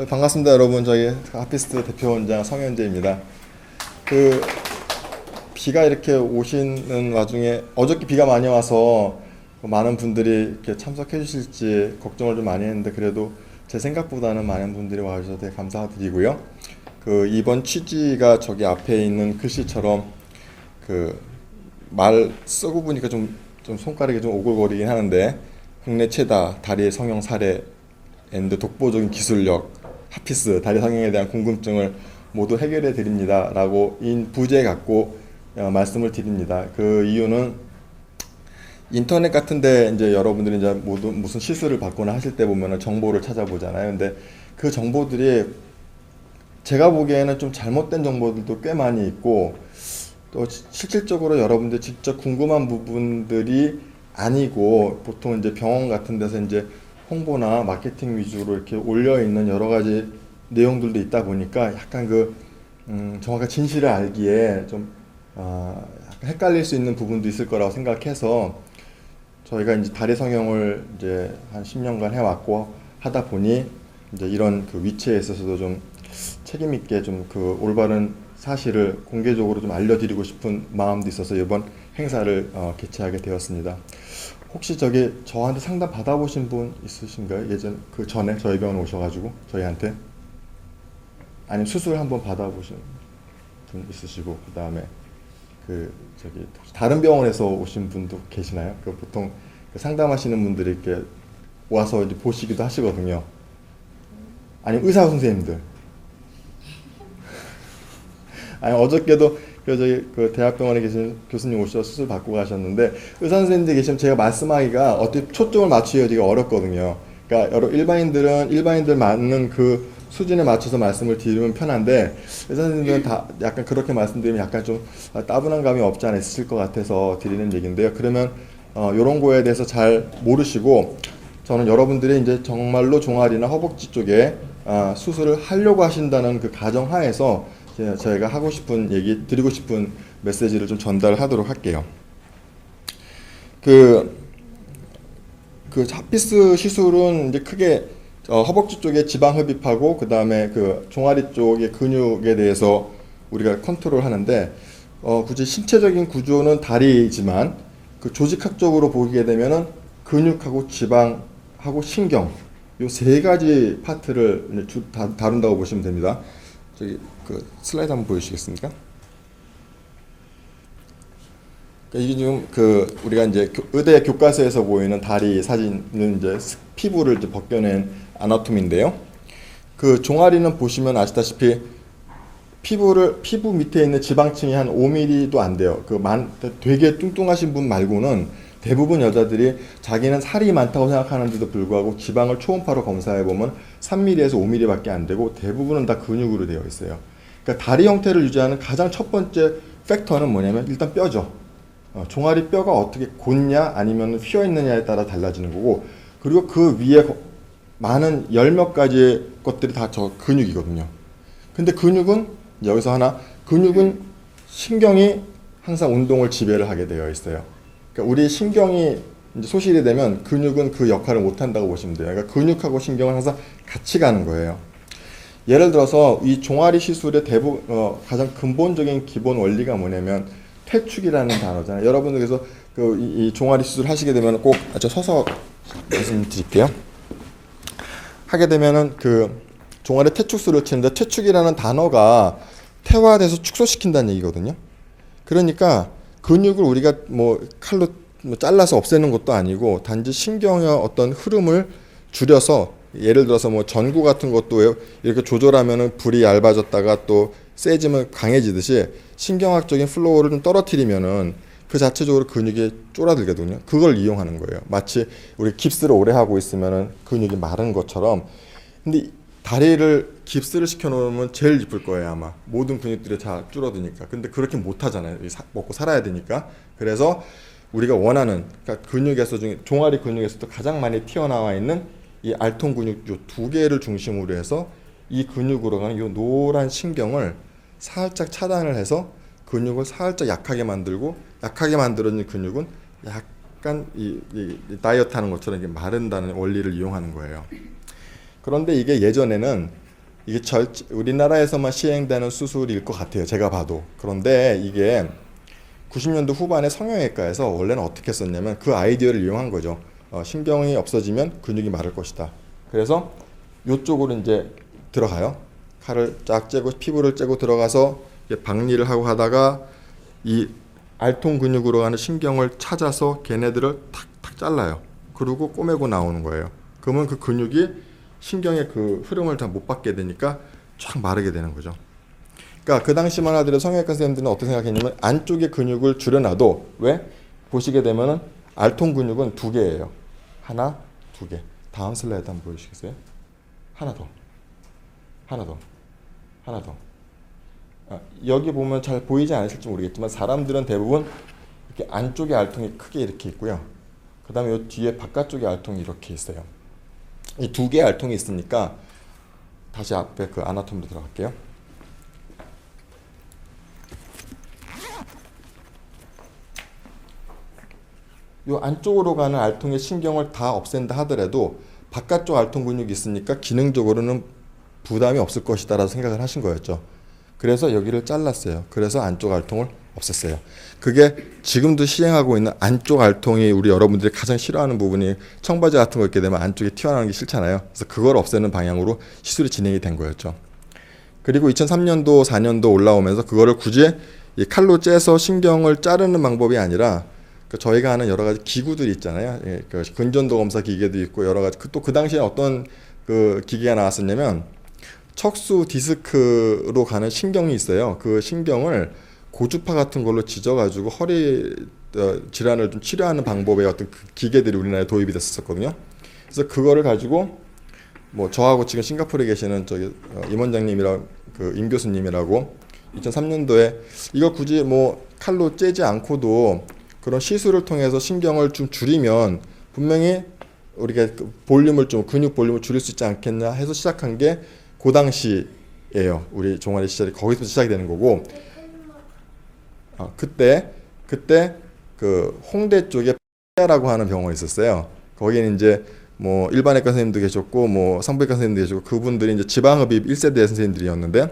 반갑습니다, 여러분. 저희 하피스트 대표원장 성현재입니다. 그 비가 이렇게 오시는 와중에 어저께 비가 많이 와서 많은 분들이 이렇게 참석해 주실지 걱정을 좀 많이 했는데 그래도 제 생각보다는 많은 분들이 와주셔서 되게 감사드리고요. 그 이번 취지가 저기 앞에 있는 글씨처럼 그 말 쓰고 보니까 좀 손가락이 좀 오글거리긴 하는데 국내 최다 다리의 성형 사례 앤드 독보적인 기술력 하피스 다리 성형에 대한 궁금증을 모두 해결해 드립니다 라고 인 부제 갖고 말씀을 드립니다. 그 이유는 인터넷 같은데 이제 여러분들이 이제 모두 무슨 시술을 받거나 하실 때 보면은 정보를 찾아보잖아요. 근데 그 정보들이 제가 보기에는 좀 잘못된 정보들도 꽤 많이 있고 또 실질적으로 여러분들 직접 궁금한 부분들이 아니고 보통 이제 병원 같은 데서 이제 홍보나 마케팅 위주로 이렇게 올려 있는 여러 가지 내용들도 있다 보니까 약간 정확한 진실을 알기에 좀 약간 헷갈릴 수 있는 부분도 있을 거라고 생각해서 저희가 이제 다리 성형을 이제 한 10년간 해왔고 하다 보니 이제 이런 그 위치에 있어서도 좀 책임 있게 좀 그 올바른 사실을 공개적으로 좀 알려드리고 싶은 마음도 있어서 이번 행사를 개최하게 되었습니다. 혹시 저한테 상담 받아보신 분 있으신가요? 예전 그 전에 저희 병원 오셔가지고 저희한테 아니면 수술 한번 받아보신 분 있으시고 그 다음에 다른 병원에서 오신 분도 계시나요? 그 보통 상담하시는 분들이 이렇게 와서 이제 보시기도 하시거든요. 아니면 의사 선생님들. 아니 어저께도 그 대학병원에 계신 교수님 오셔서 수술 받고 가셨는데 의사 선생님들 계시면 제가 말씀하기가 어떻게 초점을 맞추기가 되게 어렵거든요. 그러니까 여러 일반인들 맞는 그 수준에 맞춰서 말씀을 드리면 편한데 의사 선생님들은 다 약간 그렇게 말씀드리면 약간 좀 따분한 감이 없지 않아 있으실 것 같아서 드리는 얘기인데요. 그러면 이런 거에 대해서 잘 모르시고 저는 여러분들이 이제 정말로 종아리나 허벅지 쪽에 수술을 하려고 하신다는 그 가정하에서 저희가 하고 싶은 얘기, 드리고 싶은 메시지를 좀 전달하도록 할게요. 그 하피스 시술은 이제 크게 허벅지 쪽에 지방 흡입하고 그 다음에 그 종아리 쪽의 근육에 대해서 우리가 컨트롤 하는데 굳이 신체적인 구조는 다리지만 그 조직학적으로 보게 되면은 근육하고 지방하고 신경 요 세 가지 파트를 다룬다고 보시면 됩니다. 그 슬라이드 한번 보여주시겠습니까? 이게 지금 우리가 이제 의대 교과서에서 보이는 다리 사진은 이제 피부를 이제 벗겨낸 아나토미인데요. 그 종아리는 보시면 아시다시피 피부 밑에 있는 지방층이 한 5mm도 안 돼요. 되게 뚱뚱하신 분 말고는 대부분 여자들이 자기는 살이 많다고 생각하는데도 불구하고 지방을 초음파로 검사해보면 3mm에서 5mm밖에 안 되고 대부분은 다 근육으로 되어 있어요. 그러니까 다리 형태를 유지하는 가장 첫 번째 팩터는 뭐냐면 일단 뼈죠. 종아리 뼈가 어떻게 곧냐 아니면 휘어있느냐에 따라 달라지는 거고 그리고 그 위에 많은 열 몇 가지 것들이 다 저 근육이거든요. 근데 근육은 신경이 항상 운동을 지배를 하게 되어 있어요. 그러니까 우리 신경이 이제 소실이 되면 근육은 그 역할을 못 한다고 보시면 돼요. 그러니까 근육하고 신경은 항상 같이 가는 거예요. 예를 들어서 이 종아리 시술의 가장 근본적인 기본 원리가 뭐냐면 퇴축이라는 단어잖아요. 여러분들 그래서 이 종아리 시술 하시게 되면 꼭 서서 말씀드릴게요. 하게 되면은 종아리 퇴축술을 치는데 퇴축이라는 단어가 태화돼서 축소시킨다는 얘기거든요. 그러니까 근육을 우리가 칼로 잘라서 없애는 것도 아니고 단지 신경의 어떤 흐름을 줄여서 예를 들어서 전구 같은 것도 이렇게 조절하면은 불이 얇아졌다가 또 세지면 강해지듯이 신경학적인 플로우를 좀 떨어뜨리면은 그 자체적으로 근육이 쫄아들거든요. 그걸 이용하는 거예요. 마치 우리 깁스를 오래 하고 있으면은 근육이 마른 것처럼. 근데 다리를 깁스를 시켜놓으면 제일 이쁠 거예요 아마. 모든 근육들이 다 줄어드니까. 근데 그렇게 못 하잖아요. 먹고 살아야 되니까. 그래서 우리가 원하는 그러니까 종아리 근육에서도 가장 많이 튀어나와 있는 이 알통 근육 요 두 개를 중심으로 해서 이 근육으로 가는 요 노란 신경을 살짝 차단을 해서 근육을 살짝 약하게 만들고 약하게 만들어진 근육은 약간 이 다이어트 하는 것처럼 이게 마른다는 원리를 이용하는 거예요. 그런데 이게 예전에는 이게 우리나라에서만 시행되는 수술일 것 같아요. 제가 봐도. 그런데 이게 90년도 후반에 성형외과에서 원래는 어떻게 썼냐면 그 아이디어를 이용한 거죠. 신경이 없어지면 근육이 마를 것이다. 그래서 이쪽으로 이제 들어가요. 칼을 쫙 째고 피부를 째고 들어가서 박리를 하고 하다가 이 알통 근육으로 가는 신경을 찾아서 걔네들을 탁탁 잘라요. 그리고 꼬매고 나오는 거예요. 그러면 그 근육이 신경의 그 흐름을 다 못 받게 되니까 쫙 마르게 되는 거죠. 그러니까 그 당시만 하더라도 성형외과 선생님들은 어떻게 생각했냐면 안쪽에 근육을 줄여놔도 왜? 보시게 되면은 알통 근육은 두 개예요. 하나, 두 개. 다음 슬라이드 한번 보여주시겠어요? 하나 더. 하나 더. 하나 더. 여기 보면 잘 보이지 않으실지 모르겠지만 사람들은 대부분 이렇게 안쪽에 알통이 크게 이렇게 있고요. 그 다음에 이 뒤에 바깥쪽에 알통이 이렇게 있어요. 이 두 개의 알통이 있으니까 다시 앞에 그 아나토미로 들어갈게요. 이 안쪽으로 가는 알통의 신경을 다 없앤다 하더라도 바깥쪽 알통 근육이 있으니까 기능적으로는 부담이 없을 것이다 라고 생각을 하신 거였죠. 그래서 여기를 잘랐어요. 그래서 안쪽 알통을 없앴어요. 그게 지금도 시행하고 있는 안쪽 알통이 우리 여러분들이 가장 싫어하는 부분이 청바지 같은 거 입게 되면 안쪽에 튀어나오는 게 싫잖아요. 그래서 그걸 없애는 방향으로 시술이 진행이 된 거였죠. 그리고 2003년도, 4년도 올라오면서 그거를 굳이 이 칼로 째서 신경을 자르는 방법이 아니라 저희가 하는 여러 가지 기구들이 있잖아요. 그 근전도 검사 기계도 있고 여러 가지 또 그 당시에 어떤 그 기계가 나왔었냐면 척수 디스크로 가는 신경이 있어요. 그 신경을 고주파 같은 걸로 지져가지고 허리 질환을 좀 치료하는 방법의 어떤 그 기계들이 우리나라에 도입이 됐었거든요. 그래서 그거를 가지고 뭐 저하고 지금 싱가포르에 계시는 저기 임 원장님이랑 그 임 교수님이라고 2003년도에 이거 굳이 뭐 칼로 째지 않고도 그런 시술을 통해서 신경을 좀 줄이면 분명히 우리가 그 볼륨을 좀 근육 볼륨을 줄일 수 있지 않겠냐 해서 시작한 게 그 당시예요. 우리 종아리 시절이 거기서 시작이 되는 거고 그때 그 홍대 쪽에 라고 하는 병원이 있었어요. 거기는 이제 뭐 일반외과 선생님도 계셨고 뭐 산부인과 선생님도 계시고 그분들이 이제 지방흡입 1세대 선생님들이었는데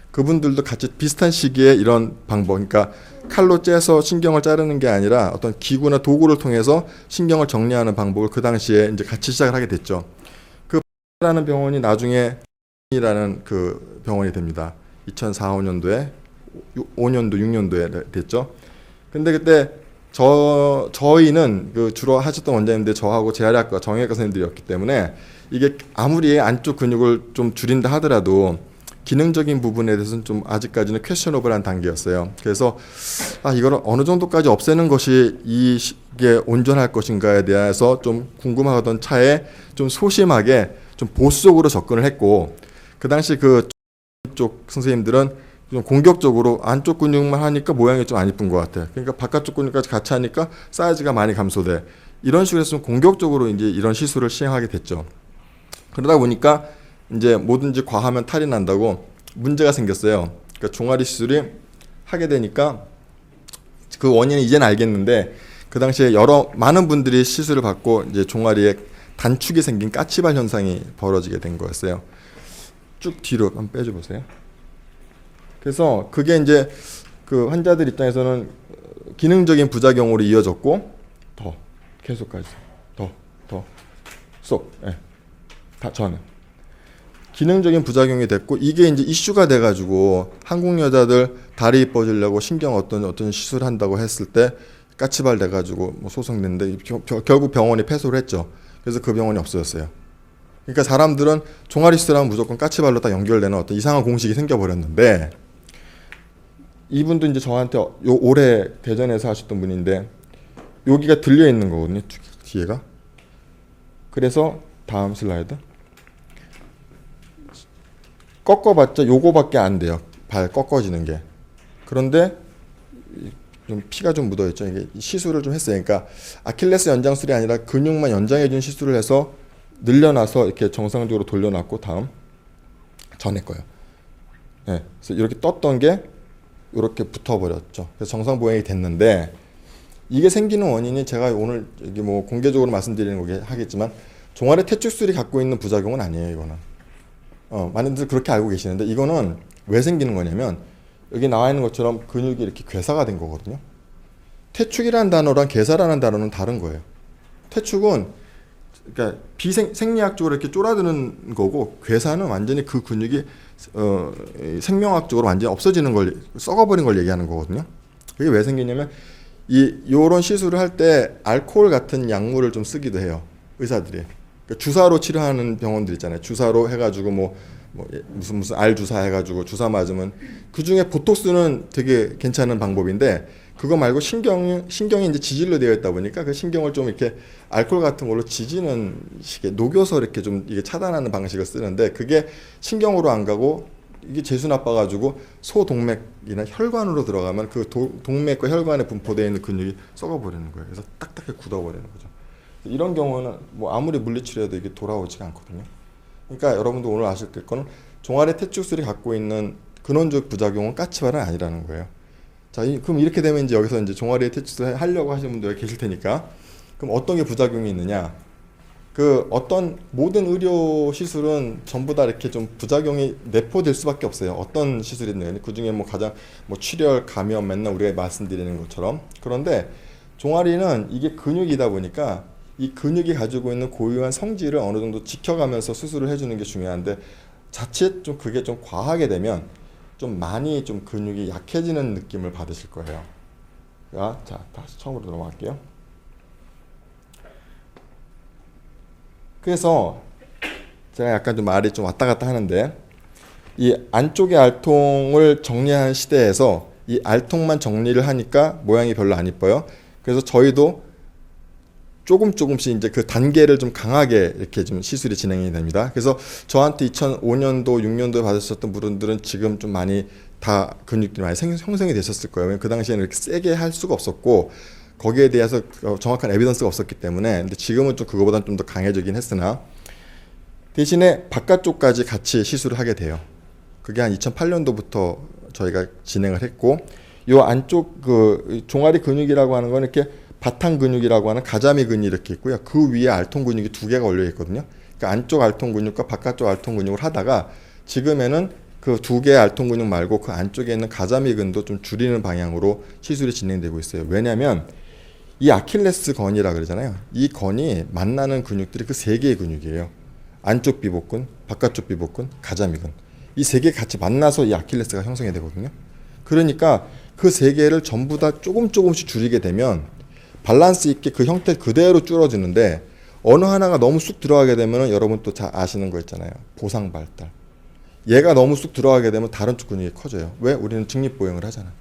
그분들도 같이 비슷한 시기에 이런 방법, 그러니까 칼로 째서 신경을 자르는 게 아니라 어떤 기구나 도구를 통해서 신경을 정리하는 방법을 그 당시에 이제 같이 시작을 하게 됐죠. 그 라는 병원이 나중에 이라는 그 병원이 됩니다. 2004, 5년도에 5년도, 6년도에 됐죠. 근데 그때 저희는 그 주로 하셨던 원장님들 저하고 재활의학과 정형외과 선생님들이었기 때문에 이게 아무리 안쪽 근육을 좀 줄인다 하더라도 기능적인 부분에 대해서는 좀 아직까지는 퀘셔너블한 단계였어요. 그래서 이걸 어느 정도까지 없애는 것이 이게 온전할 것인가에 대해서 좀 궁금하던 차에 좀 소심하게 좀 보수적으로 접근을 했고 그 당시 그쪽 선생님들은 좀 공격적으로 안쪽 근육만 하니까 모양이 좀 안 이쁜 것 같아. 그러니까 바깥쪽 근육까지 같이 하니까 사이즈가 많이 감소돼. 이런 식으로 해서 좀 공격적으로 이제 이런 시술을 시행하게 됐죠. 그러다 보니까 이제 뭐든지 과하면 탈이 난다고 문제가 생겼어요. 그러니까 종아리 시술이 하게 되니까 그 원인은 이제는 알겠는데 그 당시에 많은 분들이 시술을 받고 이제 종아리에 단축이 생긴 까치발 현상이 벌어지게 된 거였어요. 쭉 뒤로 한번 빼줘 보세요. 그래서 그게 이제 그 환자들 입장에서는 기능적인 부작용으로 이어졌고 더 계속까지 쏙 다 저는 기능적인 부작용이 됐고 이게 이제 이슈가 돼가지고 한국 여자들 다리 이뻐지려고 신경 어떤 시술 한다고 했을 때 까치발 돼가지고 뭐 소송냈는데 결국 병원이 패소를 했죠. 그래서 그 병원이 없어졌어요. 그러니까 사람들은 종아리 시술하면 무조건 까치발로 딱 연결되는 어떤 이상한 공식이 생겨버렸는데 이분도 이제 저한테 올해 대전에서 하셨던 분인데 여기가 들려 있는 거거든요. 뒤에가. 그래서 다음 슬라이드. 꺾어봤자 요거밖에 안 돼요. 발 꺾어지는 게. 그런데 좀 피가 좀 묻어있죠. 이게 시술을 좀 했어요. 그러니까 아킬레스 연장술이 아니라 근육만 연장해준 시술을 해서 늘려놔서 이렇게 정상적으로 돌려놨고 다음 전에 거요. 네, 그래서 이렇게 떴던 게 이렇게 붙어버렸죠. 그래서 정상 보행이 됐는데 이게 생기는 원인이 제가 오늘 여기 뭐 공개적으로 말씀드리는 거게 하겠지만 종아리 퇴축술이 갖고 있는 부작용은 아니에요. 이거는 많이들 그렇게 알고 계시는데 이거는 왜 생기는 거냐면 여기 나와 있는 것처럼 근육이 이렇게 괴사가 된 거거든요. 퇴축이라는 단어랑 괴사라는 단어는 다른 거예요. 퇴축은 그러니까 생리학적으로 이렇게 쫄아드는 거고 괴사는 완전히 그 근육이 생명학적으로 완전히 없어지는 걸 썩어버린 걸 얘기하는 거거든요. 그게 왜 생기냐면 요런 시술을 할 때 알코올 같은 약물을 좀 쓰기도 해요. 의사들이. 그러니까 주사로 치료하는 병원들 있잖아요. 주사로 해가지고 무슨 알 주사 해가지고 주사 맞으면 그 중에 보톡스는 되게 괜찮은 방법인데 그거 말고 신경이 이제 지질로 되어 있다 보니까 그 신경을 좀 이렇게 알코올 같은 걸로 지지는 식의 녹여서 이렇게 좀 이게 차단하는 방식을 쓰는데 그게 신경으로 안 가고 이게 재수 나빠가지고 소동맥이나 혈관으로 들어가면 그 동맥과 혈관에 분포되어 있는 근육이 썩어버리는 거예요. 그래서 딱딱하게 굳어버리는 거죠. 이런 경우는 뭐 아무리 물리치료해도 이게 돌아오지가 않거든요. 그러니까 여러분도 오늘 아실 거는 종아리 퇴축술이 갖고 있는 근원적 부작용은 까치발은 아니라는 거예요. 자, 그럼 이렇게 되면 이제 여기서 이제 종아리 퇴축술 하려고 하시는 분들 계실 테니까 그럼 어떤 게 부작용이 있느냐? 그 어떤 모든 의료 시술은 전부 다 이렇게 좀 부작용이 내포될 수밖에 없어요. 어떤 시술이든 그 중에 뭐 가장 뭐 출혈, 감염 맨날 우리가 말씀드리는 것처럼 그런데 종아리는 이게 근육이다 보니까 이 근육이 가지고 있는 고유한 성질을 어느 정도 지켜가면서 수술을 해주는 게 중요한데 자칫 좀 그게 좀 과하게 되면 좀 많이 좀 근육이 약해지는 느낌을 받으실 거예요. 자, 다시 처음으로 넘어갈게요. 그래서 제가 약간 좀 말이 좀 왔다 갔다 하는데 이 안쪽의 알통을 정리한 시대에서 이 알통만 정리를 하니까 모양이 별로 안 이뻐요. 그래서 저희도 조금씩 이제 그 단계를 좀 강하게 이렇게 좀 시술이 진행이 됩니다. 그래서 저한테 2005년도, 6년도에 받으셨던 분들은 지금 좀 많이 다 근육들이 많이 형성이 되셨을 거예요. 그 당시에는 이렇게 세게 할 수가 없었고 거기에 대해서 정확한 에비던스가 없었기 때문에 근데 지금은 좀 그거보다는 좀 더 강해지긴 했으나 대신에 바깥쪽까지 같이 시술을 하게 돼요. 그게 한 2008년도부터 저희가 진행을 했고 이 안쪽 그 종아리 근육이라고 하는 건 이렇게 바탕 근육이라고 하는 가자미 근이 이렇게 있고요. 그 위에 알통 근육이 두 개가 올려 있거든요. 그러니까 안쪽 알통 근육과 바깥쪽 알통 근육을 하다가 지금에는 그 두 개의 알통 근육 말고 그 안쪽에 있는 가자미 근도 좀 줄이는 방향으로 시술이 진행되고 있어요. 왜냐하면 이 아킬레스 건이라 그러잖아요. 이 건이 만나는 근육들이 그 세 개의 근육이에요. 안쪽 비복근, 바깥쪽 비복근, 가자미근. 이 세 개 같이 만나서 이 아킬레스가 형성이 되거든요. 그러니까 그 세 개를 전부 다 조금씩 줄이게 되면 밸런스 있게 그 형태 그대로 줄어지는데 어느 하나가 너무 쑥 들어가게 되면 여러분 또 잘 아시는 거 있잖아요. 보상 발달. 얘가 너무 쑥 들어가게 되면 다른 쪽 근육이 커져요. 왜? 우리는 직립보행을 하잖아.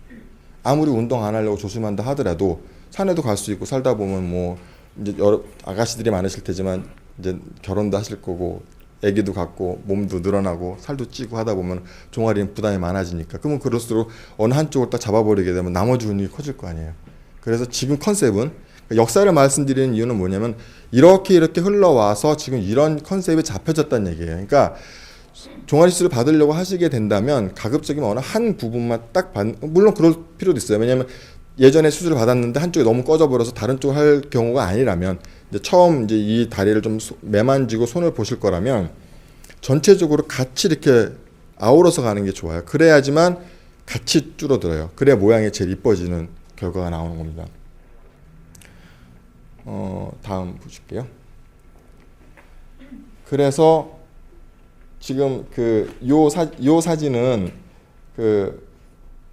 아무리 운동 안 하려고 조심한다 하더라도 산에도 갈 수 있고 살다 보면 뭐 이제 여러 아가씨들이 많으실 테지만 이제 결혼도 하실 거고 아기도 갖고 몸도 늘어나고 살도 찌고 하다 보면 종아리는 부담이 많아지니까 그러면 그럴수록 어느 한쪽을 딱 잡아버리게 되면 나머지 근육이 커질 거 아니에요. 그래서 지금 컨셉은 역사를 말씀드리는 이유는 뭐냐면 이렇게 흘러와서 지금 이런 컨셉이 잡혀졌다는 얘기예요. 그러니까 종아리 수술을 받으려고 하시게 된다면 가급적이면 어느 한 부분만 물론 그럴 필요도 있어요. 왜냐하면 예전에 수술을 받았는데 한쪽이 너무 꺼져버려서 다른 쪽을 할 경우가 아니라면 이제 처음 이제 이 다리를 좀 매만지고 손을 보실 거라면 전체적으로 같이 이렇게 아우러서 가는 게 좋아요. 그래야지만 같이 줄어들어요. 그래야 모양이 제일 이뻐지는 결과가 나오는 겁니다. 다음 보실게요. 그래서 지금 요 사진은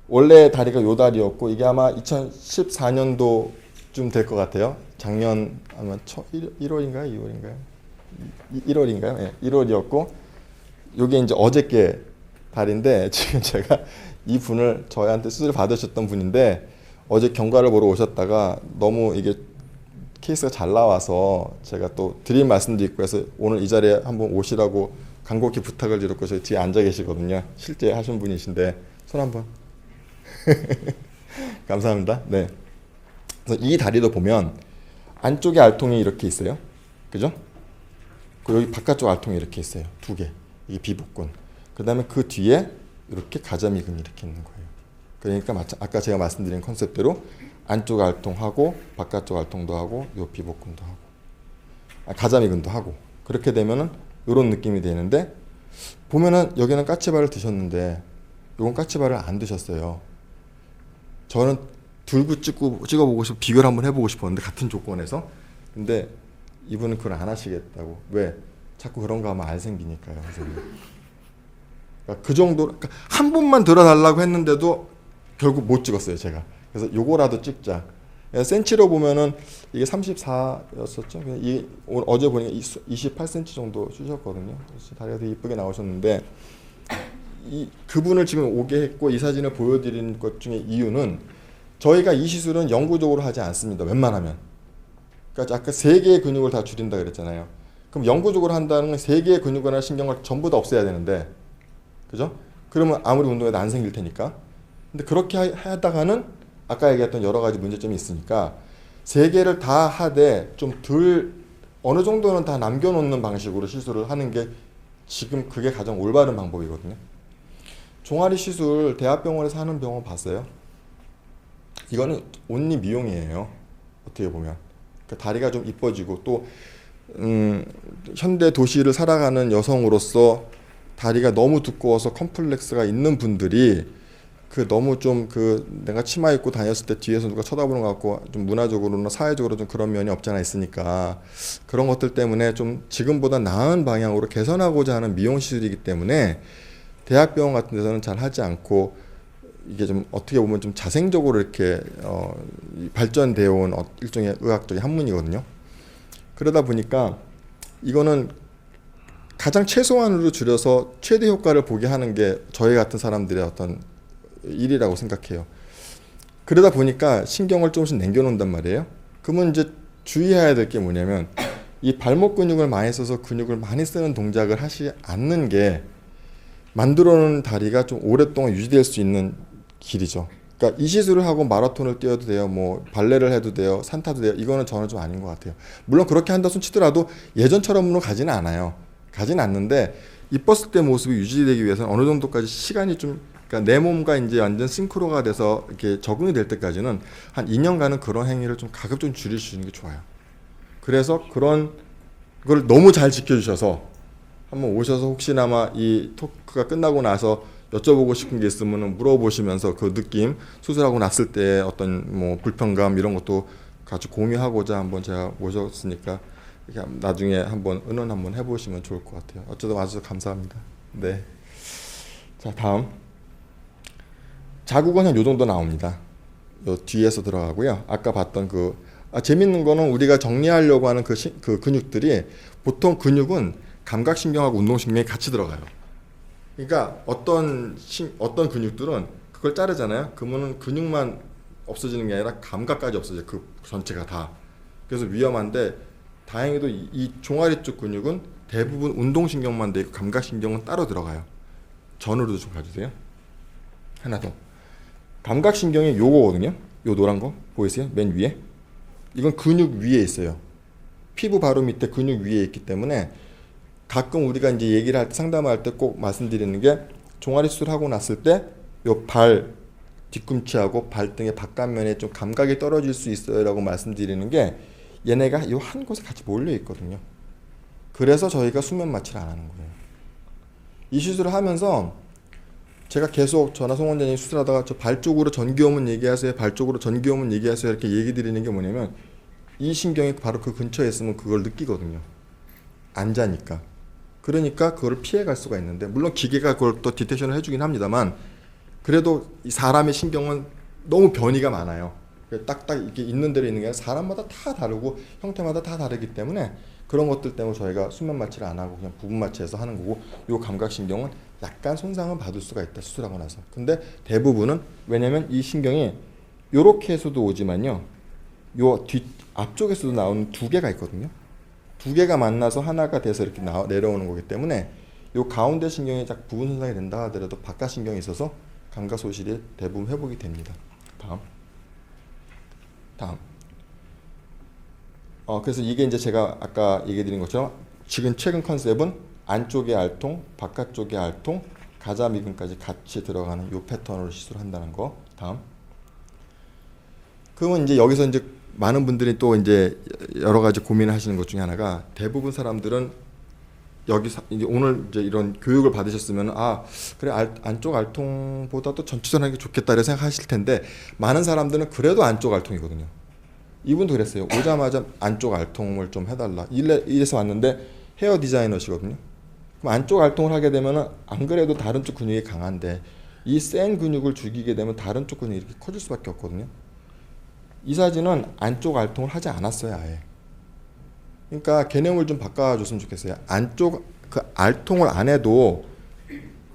원래 다리가 요 다리였고 이게 아마 2014년도쯤 될 것 같아요. 작년 아마 1월인가요? 2월인가요? 1월인가요? 네, 1월이었고 요게 이제 어저께 다리인데 지금 제가 이 분을 저희한테 수술 받으셨던 분인데 어제 경과를 보러 오셨다가 너무 이게 케이스가 잘 나와서 제가 또 드린 말씀도 있고 해서 오늘 이 자리에 한번 오시라고 간곡히 부탁을 드렸고 저희 뒤에 앉아 계시거든요. 실제 하신 분이신데 손 한번 감사합니다. 네. 그래서 이 다리도 보면 안쪽에 알통이 이렇게 있어요. 그죠? 그리고 여기 바깥쪽 알통이 이렇게 있어요. 두 개. 이게 비복근. 그 다음에 그 뒤에 이렇게 가자미근이 이렇게 있는 거예요. 그러니까 아까 제가 말씀드린 컨셉대로 안쪽 알통하고 바깥쪽 알통도 하고 요 비복근도 하고 가자미근도 하고 그렇게 되면은 이런 느낌이 되는데 보면은 여기는 까치발을 드셨는데 요건 까치발을 안 드셨어요. 저는 들고 찍어보고 싶고 비교를 한번 해보고 싶었는데 같은 조건에서. 근데 이분은 그걸 안 하시겠다고. 왜? 자꾸 그런 거 하면 알 생기니까요, 선생님. 그러니까 그 정도, 그러니까 한 번만 들어달라고 했는데도 결국 못 찍었어요, 제가. 그래서 요거라도 찍자. 센치로 보면은 이게 34였었죠. 어제 보니까 28cm 정도 주셨거든요. 다리가 되게 이쁘게 나오셨는데, 그분을 지금 오게 했고 이 사진을 보여드리는 것 중에 이유는 저희가 이 시술은 영구적으로 하지 않습니다. 웬만하면. 그러니까 아까 3개의 근육을 다 줄인다 그랬잖아요. 그럼 영구적으로 한다는 건 3개의 근육이나 신경을 전부 다 없애야 되는데, 그죠? 그러면 아무리 운동해도 안 생길 테니까. 근데 그렇게 하다가는 아까 얘기했던 여러 가지 문제점이 있으니까 3개를 다 하되 좀 덜 어느 정도는 다 남겨놓는 방식으로 시술을 하는 게 지금 그게 가장 올바른 방법이거든요. 종아리 시술 대학병원에서 하는 병원 봤어요? 이거는 온리 미용이에요. 어떻게 보면. 그러니까 다리가 좀 이뻐지고 또 현대 도시를 살아가는 여성으로서 다리가 너무 두꺼워서 컴플렉스가 있는 분들이 너무 좀 내가 치마 입고 다녔을 때 뒤에서 누가 쳐다보는 것 같고 좀 문화적으로나 사회적으로 좀 그런 면이 없지 않아 있으니까 그런 것들 때문에 좀 지금보다 나은 방향으로 개선하고자 하는 미용 시술이기 때문에 대학병원 같은 데서는 잘 하지 않고 이게 좀 어떻게 보면 좀 자생적으로 이렇게 발전되어 온 일종의 의학적인 학문이거든요. 그러다 보니까 이거는 가장 최소한으로 줄여서 최대 효과를 보게 하는 게 저희 같은 사람들의 어떤 일이라고 생각해요. 그러다 보니까 신경을 조금씩 남겨놓는단 말이에요. 그러면 이제 주의해야 될 게 뭐냐면 이 발목 근육을 많이 써서 근육을 많이 쓰는 동작을 하지 않는 게 만들어놓은 다리가 좀 오랫동안 유지될 수 있는 길이죠. 그러니까 이 시술을 하고 마라톤을 뛰어도 돼요, 뭐 발레를 해도 돼요, 산 타도 돼요. 이거는 저는 좀 아닌 것 같아요. 물론 그렇게 한다 손 치더라도 예전처럼으로 가지는 않아요. 가지는 않는데 이뻤을 때 모습이 유지되기 위해서는 어느 정도까지 시간이 좀, 그러니까 내 몸과 이제 완전 싱크로가 돼서 이렇게 적응이 될 때까지는 한 2년간은 그런 행위를 좀 가급 좀 줄이시는 게 좋아요. 그래서 그런 걸 너무 잘 지켜주셔서 한번 오셔서 혹시나마 이 토크가 끝나고 나서 여쭤보고 싶은 게 있으면 물어보시면서 그 느낌, 수술하고 났을 때 어떤 뭐 불편감 이런 것도 같이 공유하고자 한번 제가 모셨으니까 이렇게 나중에 한번 의논 한번 해보시면 좋을 것 같아요. 어쩌다 와주셔서 감사합니다. 네. 자, 다음. 자국은 한 요 정도 나옵니다. 요 뒤에서 들어가고요. 아까 봤던 재밌는 거는 우리가 정리하려고 하는 그 근육들이 보통 근육은 감각신경하고 운동신경이 같이 들어가요. 그러니까 어떤 근육들은 그걸 자르잖아요. 그러면 근육만 없어지는 게 아니라 감각까지 없어져요. 그 전체가 다. 그래서 위험한데 다행히도 이 종아리 쪽 근육은 대부분 운동신경만 돼 있고 감각신경은 따로 들어가요. 전으로도 좀 가주세요. 하나 더. 감각신경이 요거거든요. 요 노란 거 보이세요? 맨 위에. 이건 근육 위에 있어요. 피부 바로 밑에 근육 위에 있기 때문에 가끔 우리가 이제 얘기를 할 때 상담할 때 꼭 말씀드리는 게 종아리 수술하고 났을 때 요 발 뒤꿈치하고 발등의 바깥면에 좀 감각이 떨어질 수 있어요라고 말씀드리는 게 얘네가 요 한 곳에 같이 몰려 있거든요. 그래서 저희가 수면 마취를 안 하는 거예요. 이 시술을 하면서 제가 계속 저나 송 원장님 수술하다가 저 발 쪽으로 전기오면 얘기하세요, 발 쪽으로 전기오면 얘기하세요 이렇게 얘기 드리는 게 뭐냐면 이 신경이 바로 그 근처에 있으면 그걸 느끼거든요. 안 자니까. 그러니까 그거를 피해갈 수가 있는데 물론 기계가 그걸 또 디텍션을 해주긴 합니다만 그래도 이 사람의 신경은 너무 변이가 많아요. 딱딱 이렇게 있는 대로 있는 게 아니라 사람마다 다 다르고 형태마다 다 다르기 때문에 그런 것들 때문에 저희가 수면 마취를 안 하고 그냥 부분 마취해서 하는 거고 요 감각신경은 약간 손상을 받을 수가 있다 수술하고 나서. 근데 대부분은 왜냐면 이 신경이 요렇게 해서도 오지만요 요 뒤 앞쪽에서도 나오는 2개가 있거든요. 2개가 만나서 하나가 돼서 이렇게 내려오는 거기 때문에 요 가운데 신경이 부분 손상이 된다 하더라도 바깥 신경이 있어서 감각 소실이 대부분 회복이 됩니다. 다음. 그래서 이게 이제 제가 아까 얘기 드린 것처럼 지금 최근 컨셉은 안쪽의 알통, 바깥쪽의 알통, 가자미근까지 같이 들어가는 요 패턴으로 시술한다는 거. 다음. 그러면 이제 여기서 이제 많은 분들이 또 이제 여러 가지 고민을 하시는 것 중에 하나가 대부분 사람들은 이제 오늘 이제 이런 교육을 받으셨으면 그래 안쪽 알통보다도 전체적으로 하는 게 좋겠다 이렇게 생각하실 텐데 많은 사람들은 그래도 안쪽 알통이거든요. 이분도 그랬어요. 오자마자 안쪽 알통을 좀 해달라. 이래서 왔는데 헤어 디자이너시거든요. 그럼 안쪽 알통을 하게 되면은 안 그래도 다른 쪽 근육이 강한데 이 센 근육을 죽이게 되면 다른 쪽 근육이 이렇게 커질 수밖에 없거든요. 이 사진은 안쪽 알통을 하지 않았어요, 아예. 그러니까 개념을 좀 바꿔줬으면 좋겠어요. 안쪽 그 알통을 안 해도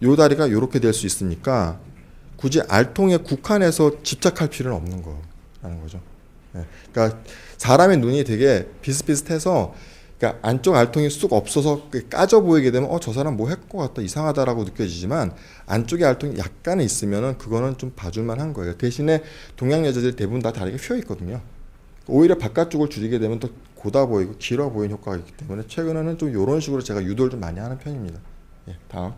요 다리가 이렇게 될 수 있으니까 굳이 알통에 국한해서 집착할 필요는 없는 거라는 거죠. 네. 그러니까 사람의 눈이 되게 비슷비슷해서 그러니까 안쪽 알통이 쑥 없어서 까져 보이게 되면 저 사람 뭐 했을 것 같다 이상하다라고 느껴지지만 안쪽에 알통이 약간 있으면은 그거는 좀 봐줄만 한 거예요. 대신에 동양 여자들이 대부분 다 다리가 휘어 있거든요. 오히려 바깥쪽을 줄이게 되면 더 고다 보이고 길어 보이는 효과가 있기 때문에 최근에는 좀 이런 식으로 제가 유도를 좀 많이 하는 편입니다. 예, 다음.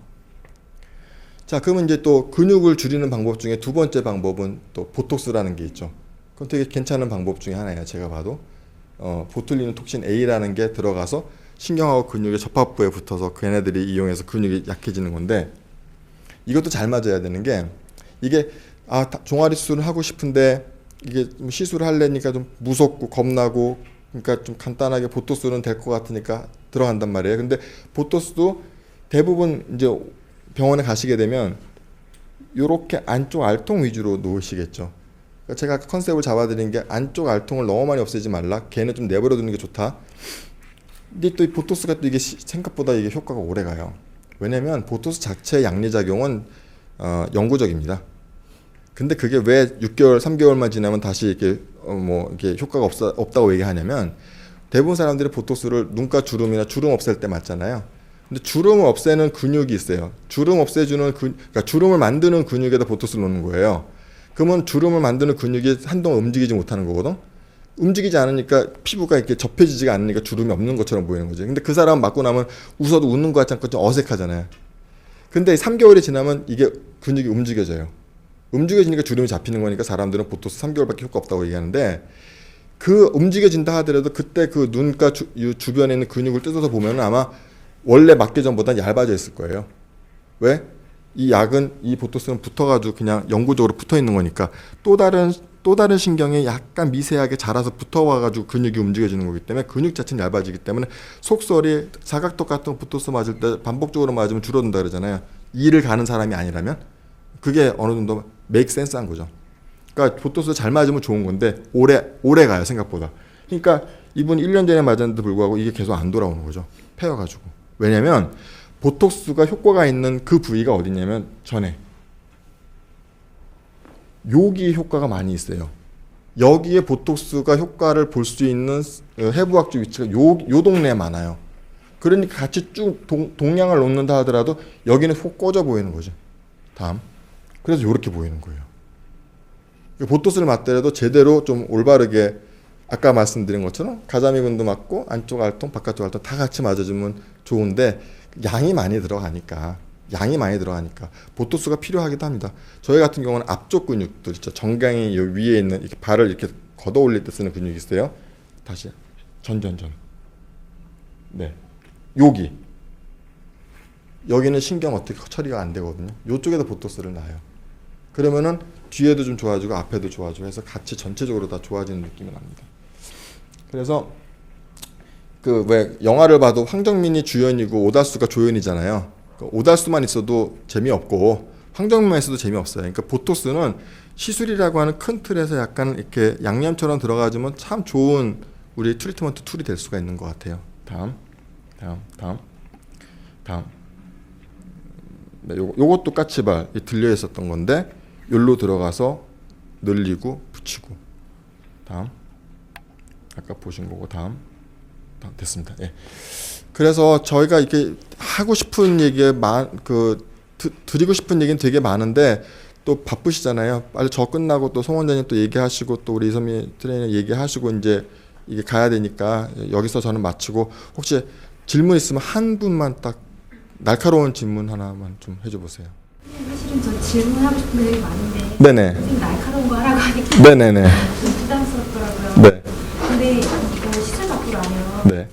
자, 그러면 이제 또 근육을 줄이는 방법 중에 두 번째 방법은 또 보톡스라는 게 있죠. 그건 되게 괜찮은 방법 중에 하나예요. 제가 봐도 보툴리는 톡신 A라는 게 들어가서 신경하고 근육의 접합부에 붙어서 걔네들이 이용해서 근육이 약해지는 건데 이것도 잘 맞아야 되는 게 이게 종아리 수술을 하고 싶은데 이게 시술을 하려니까 좀 무섭고 겁나고 그러니까 좀 간단하게 보톡스는 될 것 같으니까 들어간단 말이에요. 근데 보톡스도 대부분 이제 병원에 가시게 되면 이렇게 안쪽 알통 위주로 놓으시겠죠. 그러니까 제가 컨셉을 잡아드린 게 안쪽 알통을 너무 많이 없애지 말라. 걔는 좀 내버려 두는 게 좋다. 근데 또 이 보톡스가 또 이게 생각보다 이게 효과가 오래 가요. 왜냐면 보톡스 자체의 양리작용은 영구적입니다. 근데 그게 왜 6개월, 3개월만 지나면 다시 이렇게 이렇게 효과가 없다고 얘기하냐면 대부분 사람들이 보톡스를 눈가 주름이나 주름 없앨 때 맞잖아요. 근데 주름을 없애는 근육이 있어요. 주름 없애주는 그러니까 주름을 만드는 근육에다 보톡스를 놓는 거예요. 그러면 주름을 만드는 근육이 한동안 움직이지 못하는 거거든. 움직이지 않으니까 피부가 이렇게 접혀지지가 않으니까 주름이 없는 것처럼 보이는 거죠. 근데 그 사람 맞고 나면 웃어도 웃는 것 같지 않고 좀 어색하잖아요. 근데 3개월이 지나면 이게 근육이 움직여져요. 움직여지니까 주름이 잡히는 거니까 사람들은 보톡스 3개월밖에 효과 없다고 얘기하는데 그 움직여진다 하더라도 그때 그 눈가 주변에 있는 근육을 뜯어서 보면 아마 원래 맞기 전보다 얇아져 있을 거예요. 왜? 이 약은 이 보톡스는 붙어가지고 그냥 영구적으로 붙어 있는 거니까 또 다른 신경이 약간 미세하게 자라서 붙어와가지고 근육이 움직여지는 거기 때문에 근육 자체는 얇아지기 때문에 속설이 사각턱 같은 보톡스 맞을 때 반복적으로 맞으면 줄어든다 그러잖아요. 이를 가는 사람이 아니라면 그게 어느 정도 make sense 한 거죠. 그러니까 보톡스 잘 맞으면 좋은 건데 오래 가요 생각보다. 그러니까 이분 1년 전에 맞았는데도 불구하고 이게 계속 안 돌아오는 거죠. 패여가지고. 왜냐면 보톡스가 효과가 있는 그 부위가 어디냐면 전에 여기에 효과가 많이 있어요. 여기에 보톡스가 효과를 볼 수 있는 해부학적 위치가 요 동네에 많아요. 그러니까 같이 쭉 동량을 놓는다 하더라도 여기는 훅 꺼져 보이는 거죠. 다음. 그래서 이렇게 보이는 거예요. 보톡스를 맞더라도 제대로 좀 올바르게 아까 말씀드린 것처럼 가자미근도 맞고 안쪽 알통, 바깥쪽 알통 다 같이 맞아주면 좋은데 양이 많이 들어가니까 보톡스가 필요하기도 합니다. 저희 같은 경우는 앞쪽 근육들 있죠. 정강이 위에 있는 이렇게 발을 이렇게 걷어 올릴 때 쓰는 근육이 있어요. 다시 전. 네, 여기는 신경 어떻게 처리가 안 되거든요. 이쪽에다 보톡스를 놔요. 그러면은 뒤에도 좀 좋아지고 앞에도 좋아지고 해서 같이 전체적으로 다 좋아지는 느낌이 납니다. 그래서 그 왜 영화를 봐도 황정민이 주연이고 오달수가 조연이잖아요. 오달수만 있어도 재미없고 황정민만 있어도 재미없어요. 그러니까 보톡스는 시술이라고 하는 큰 틀에서 약간 이렇게 양념처럼 들어가주면 참 좋은 우리 트리트먼트 툴이 될 수가 있는 것 같아요. 다음. 네, 요것도 까치발 들려 있었던 건데 여기로 들어가서 늘리고 붙이고. 다음. 아까 보신 거고 다음 됐습니다. 예. 그래서 저희가 이렇게 하고 싶은 얘기에 드리고 싶은 얘기는 되게 많은데 또 바쁘시잖아요. 빨리 저 끝나고 또 송 원장님 또 얘기하시고 또 우리 이선미 트레이너 얘기하시고 이제 이게 가야 되니까 여기서 저는 마치고 혹시 질문 있으면 한 분만 딱 날카로운 질문 하나만 좀 해줘 보세요. 사실은 저 질문하고 싶은 게 되게 많은데 네네. 선생님 날카로운 거 하라고 하니까 네네네. 좀 부담스럽더라고요. 네. 근데 이거 시술 받고 나면 네.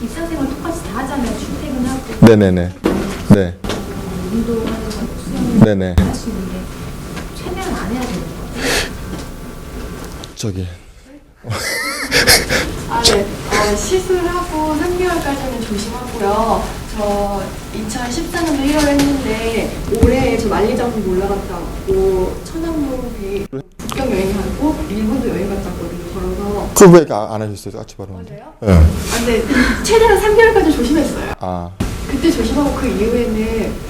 일상생활 똑같이 다 하잖아요. 출퇴근하고 네네네. 네. 운동하는 거, 수영 네네. 할수 있는데 최대한 안 해야 되는 거예요. 저기 네. 시술하고 3개월까지는 조심하고요. 저 2014년도 1월에 했는데 올해 저 만리장성 올라갔다 왔고 천안도 북경 여행하고 일본도 여행 갔다 왔거든요. 걸어서. 그 왜 안 하셨어요? 까치 바로. 맞아요? 네. 근데 최대한 3개월까지 조심했어요. 아. 그때 조심하고 그 이후에는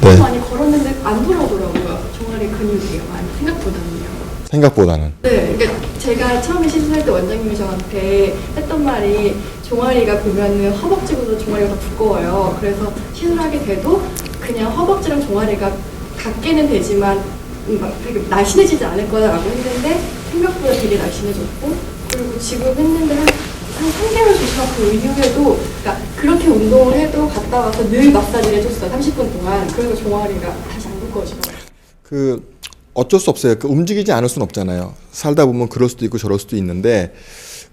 네. 많이 걸었는데 안 돌아오더라고요. 종아리 근육이 많이 생각보다는요. 생각보다는. 네, 그러니까 제가 처음에 시술할 때 원장님이 저한테 했던 말이 종아리가 보면은 허벅지보다 종아리가 더 두꺼워요. 그래서 시술하게 돼도 그냥 허벅지랑 종아리가 닿게는 되지만 막 되게 날씬해지지 않을 거다라고 했는데 생각보다 되게 날씬해졌고 그리고 지금 했는데 한 3개월 조심하고 그 이후에도 그러니까 그렇게 운동을 해도 갔다 와서 늘 마사지를 해줬어요. 30분 동안. 그래서 종아리가 다시 안 두꺼워지더라고요. 그 어쩔 수 없어요. 그 움직이지 않을 수는 없잖아요. 살다 보면 그럴 수도 있고 저럴 수도 있는데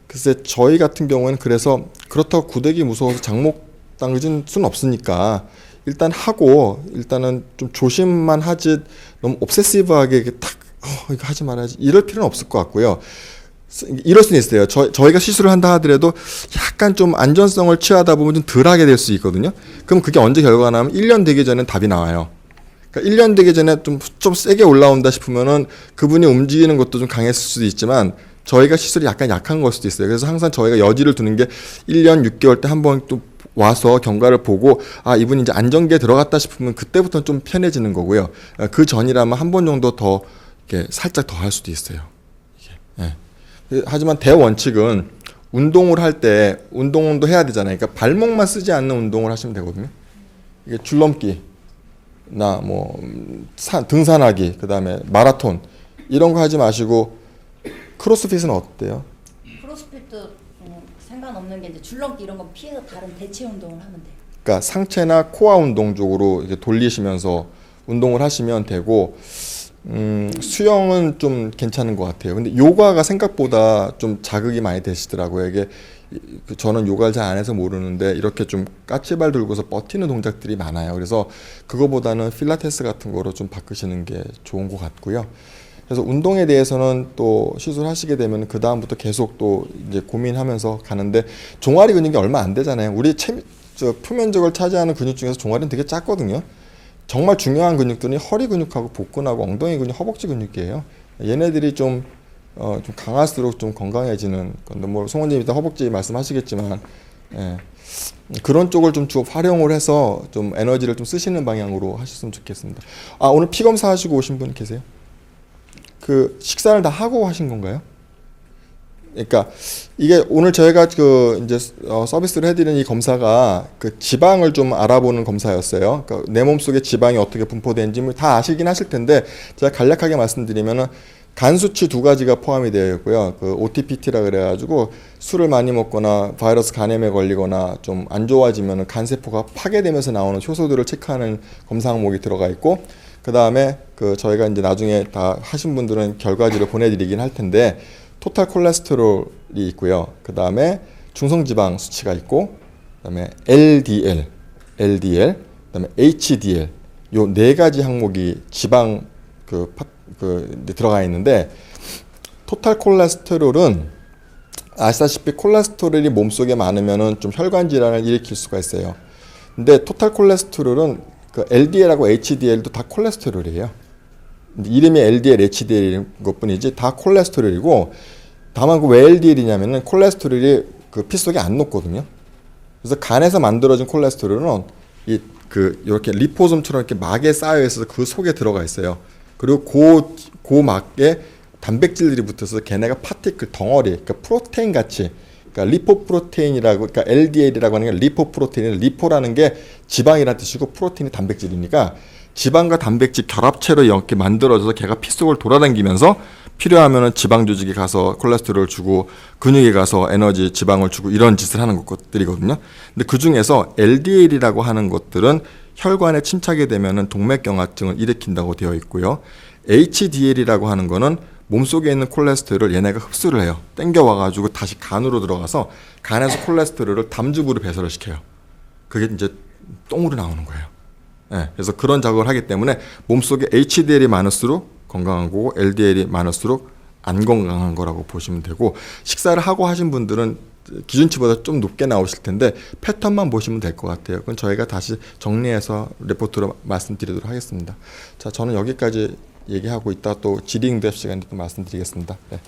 글쎄 저희 같은 경우에는 그래서 그렇다고 구데기 무서워서 장목 당겨진 수는 없으니까 일단 하고 일단은 좀 조심만 하지 너무 옵세시브하게 이렇게 탁 이거 하지 말아야지 이럴 필요는 없을 것 같고요. 이럴 수는 있어요. 저희가 시술을 한다 하더라도 약간 좀 안전성을 취하다 보면 좀 덜하게 될 수 있거든요. 그럼 그게 언제 결과가 나면 1년 되기 전엔 답이 나와요. 그러니까 1년 되기 전에 좀 세게 올라온다 싶으면은 그분이 움직이는 것도 좀 강했을 수도 있지만 저희가 시술이 약간 약한 걸 수도 있어요. 그래서 항상 저희가 여지를 두는 게 1년 6개월 때 한 번 또 와서 경과를 보고 아 이분이 이제 안정기에 들어갔다 싶으면 그때부터는 좀 편해지는 거고요. 그 전이라면 한 번 정도 더 이렇게 살짝 더 할 수도 있어요. 예. 하지만 대원칙은 운동을 할 때 운동도 해야 되잖아요. 그러니까 발목만 쓰지 않는 운동을 하시면 되거든요. 이게 줄넘기 나 뭐 등산하기 그다음에 마라톤 이런 거 하지 마시고 크로스핏은 어때요? 크로스핏도 상관없는 게 이제 줄넘기 이런 거 피해서 다른 대체 운동을 하면 돼요. 그러니까 상체나 코어 운동 쪽으로 이렇게 돌리시면서 운동을 하시면 되고 수영은 좀 괜찮은 것 같아요. 근데 요가가 생각보다 좀 자극이 많이 되시더라고요. 이게 저는 요가를 잘 안 해서 모르는데 이렇게 좀 까치발 들고서 버티는 동작들이 많아요. 그래서 그거보다는 필라테스 같은 거로 좀 바꾸시는 게 좋은 것 같고요. 그래서 운동에 대해서는 또 시술하시게 되면 그 다음부터 계속 또 이제 고민하면서 가는데 종아리 근육이 얼마 안 되잖아요. 우리 표면적을 차지하는 근육 중에서 종아리는 되게 작거든요. 정말 중요한 근육들은 허리 근육하고 복근하고 엉덩이 근육, 허벅지 근육이에요. 얘네들이 좀 강할수록 좀 건강해지는 건데 뭐 송원님 이따 허벅지 말씀하시겠지만 예. 그런 쪽을 좀 주로 활용을 해서 좀 에너지를 좀 쓰시는 방향으로 하셨으면 좋겠습니다. 아 오늘 피 검사 하시고 오신 분 계세요? 그 식사를 다 하고 하신 건가요? 그러니까 이게 오늘 저희가 그 이제 서비스를 해드리는 이 검사가 그 지방을 좀 알아보는 검사였어요. 그러니까 내 몸속에 지방이 어떻게 분포되는지 다 아시긴 하실 텐데 제가 간략하게 말씀드리면은 간 수치 2가지가 포함이 되어 있고요. 그 OTPT라 그래가지고 술을 많이 먹거나 바이러스 간염에 걸리거나 좀 안 좋아지면은 간 세포가 파괴되면서 나오는 효소들을 체크하는 검사 항목이 들어가 있고 그 다음에 그 저희가 이제 나중에 다 하신 분들은 결과지를 보내드리긴 할 텐데 토탈 콜레스테롤이 있고요. 그 다음에 중성지방 수치가 있고, 그 다음에 LDL, 그 다음에 HDL 요 4가지 항목이 지방 들어가 있는데 토탈 콜레스테롤은 아시다시피 콜레스테롤이 몸속에 많으면은 좀 혈관 질환을 일으킬 수가 있어요. 근데 토탈 콜레스테롤은 그 LDL하고 HDL도 다 콜레스테롤이에요. 이름이 LDL, HDL인 것뿐이지 다 콜레스테롤이고 다만 그 왜 LDL이냐면은 콜레스테롤이 그 피 속에 안 녹거든요. 그래서 간에서 만들어진 콜레스테롤은 이렇게 리포솜처럼 이렇게 막에 쌓여 있어서 그 속에 들어가 있어요. 그리고 그 막에 단백질들이 붙어서 걔네가 파티클 덩어리, 그러니까 프로테인 같이, 그러니까 리포프로테인이라고, 그러니까 LDL이라고 하는 게 리포프로테인, 리포라는 게 지방이라는 뜻이고 프로테인이 단백질이니까 지방과 단백질 결합체로 이렇게 만들어져서 걔가 피 속을 돌아다니면서 필요하면은 지방 조직에 가서 콜레스테롤을 주고 근육에 가서 에너지 지방을 주고 이런 짓을 하는 것들이거든요. 근데 그 중에서 LDL이라고 하는 것들은 혈관에 침착이 되면은 동맥경화증을 일으킨다고 되어 있고요. HDL이라고 하는 거는 몸속에 있는 콜레스테롤을 얘네가 흡수를 해요. 땡겨와가지고 다시 간으로 들어가서 간에서 콜레스테롤을 담즙으로 배설을 시켜요. 그게 이제 똥으로 나오는 거예요. 네, 그래서 그런 작업을 하기 때문에 몸속에 HDL이 많을수록 건강한 거고 LDL이 많을수록 안 건강한 거라고 보시면 되고, 식사를 하고 하신 분들은 기준치보다 좀 높게 나오실 텐데 패턴만 보시면 될 것 같아요. 그건 저희가 다시 정리해서 레포트로 말씀드리도록 하겠습니다. 자, 저는 여기까지 얘기하고 있다 또 질의응답 시간에 또 말씀드리겠습니다. 네.